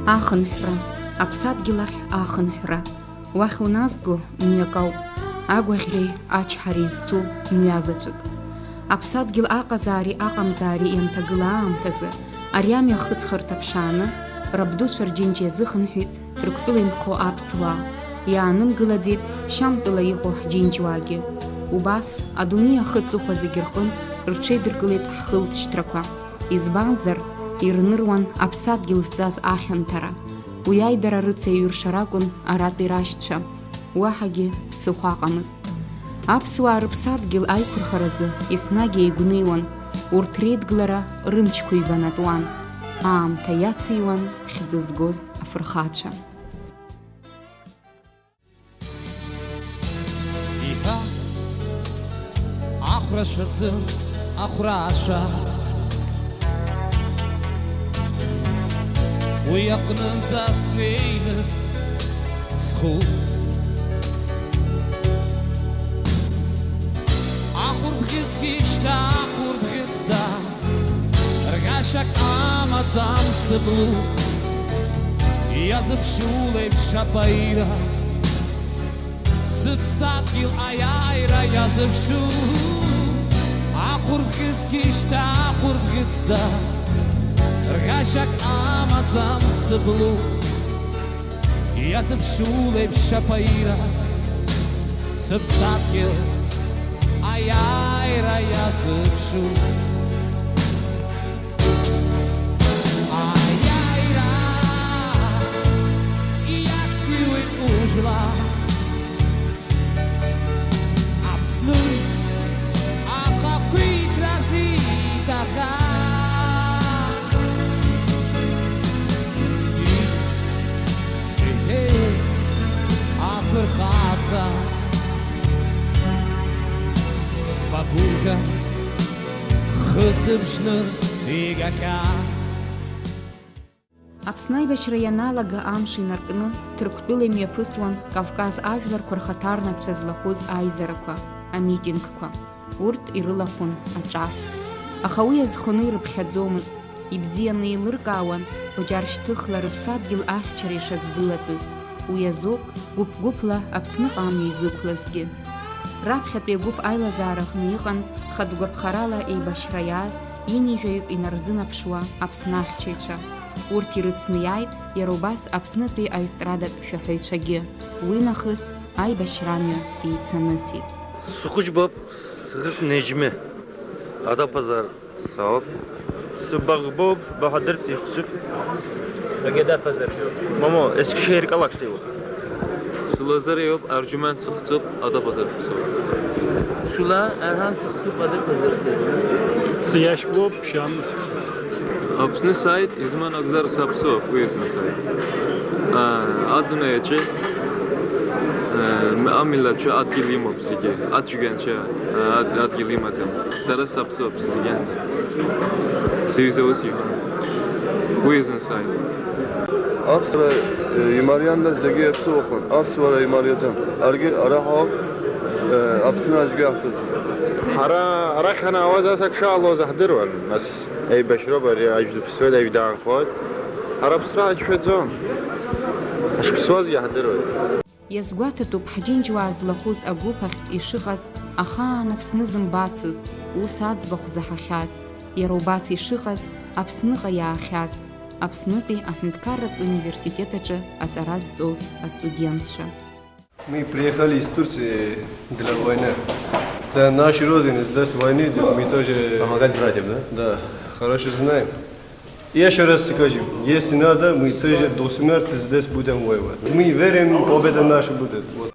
Ахынҳәра, аԥсадгьыл ахь ахынҳәра, уахь уназго мҩак ауп, агәаӷьреи ачҳареи зцу мҩазаҵәык. Аԥсадгьыл аҟазаари аҟамзаари ианҭагыла аамҭазы, ари амҩа ахыҵхырҭа ԥшааны, рабдуцәа рџьынџь иазыхынҳәит Ҭырқәтәыла инхо аԥсуаа, иаанымгылаӡеит Шьамтәыла иҟоу ҳџьынџьуаагьы. Убас, адунеи ахыҵыхәа зегьы рҟынтә рҽеидыркылеит ҳхылҵшьҭрақәа, избанзар, ирныруан аԥсадгьыл зҵаз ахьанҭара. Уи аидара рыцеиҩырша ракәын аратәи рашьцәа, уаҳагьы ԥсыхәа аҟамызт. Аԥсуаа рыԥсадгьыл аиқәырхаразы еснагь еигәнеиуан, урҭ реидгылара рымчқәа ҩбанатуан, аамҭа иациуан хьӡы згоз афырхацәа. Иҳа ахәрашәазы ахәраашәа уи аҟнынӡа снеины схәы ахәырбӷьыцгьы шьҭа ахәырбӷьыцда ргашьак амаӡам сыблу иазыԥшuu леиԥш апаира сыԥсадгьыл аиааира иазыԥшuu ахәырбӷьыцгьы шьҭа ахәырбӷьыцда ргашьак амаӡам сыблу иазыԥшuu леиԥш апаира сыԥсадгьыл аиааира иазыԥшuu аиааира иациуеит ужәла Аԥсны ахақәиҭрази иҭахаз афырхаца Бабука хысыбжьны игахьаз Аԥсны аибашьра ианалага амш инаркны, Ҭырқәтәыла имҩаԥысуан Кавказ ажәларқәа рхаҭарнакцәа злахәыз аизарақәа, амитингқәа. Урҭ ирылахәын аҿар. Аха уи азхәаны ирыԥхьаӡомызт, ибзианы еилыркаауан Баџьар-шьҭыхла рыԥсадгьыл ахьчара ишазгылатәыз. Уи азоуп гәыԥ-гәыԥла Аԥсныҟа амҩа изықәлазгьы. Раԥхьатәи агәыԥ аилазаараҟны иҟан хатә гәаԥхарала еибашьра иааз инижәаҩык инарзынаԥшуа Аԥсны ахьчаҩцәа. Урҭ ирыцны иааит иара убас Аԥснытәи аестрадатә шәаҳәаҩцәагьы. Уи нахыс аибашьра амҩа еицанысит. Схәыҷбоуп, схыс Неџьме, Адапазар сауп. Сбагъбоуп, Баҳадыр Сихсуп. Агедапазар. Мамо, Eskişehir Galaksiya. Sılazarayop, Ercüment Sıxçıp, Adapazarı Sıxçıp. Sula Erhan Sıxçıp, Adapazarı Sıxçıp. Siyaşbop, Şamlı Sıxçıp. Apsını sayt, İzman Akzar Sapsop, bu ismi sayt. Adına yaçı, Amillatçı Adgilim opsiki, Adjügençı, Adgilim azam. Sara Sapsop, Sizigence. Sivise Osivan. Bu ismi sayt. Apsara imaryanla zegi hepsi okun. Apsara imaryacağım. Ara hap, apsını acıgı ahtız. Ara khana awaz asak şalo zahdir wal mas ay bashra bari ajdu psod ay dan khod ara psra ajfedzam ash psod yahdir wal Иазгәаҭатәуп ҳџьынџьуаа злахәыз агәыԥ ахь ишыҟаз ахаан Аԥсны зымбацыз, ус аӡбахә заҳахьаз, иара убас ишыҟаз Аԥсныҟа иаахьаз, Аԥснытәи аҳәынҭқарратә университет аҿы аҵара зҵоз астудентцәа. Мы приехали из Турции для войны. Это наш родина, здесь войны, мы тоже... Помогать братьям, да? Да, хорошо знаем. И еще раз скажу, если надо, мы тоже до смерти здесь будем воевать. Мы верим, победа наша будет. Вот.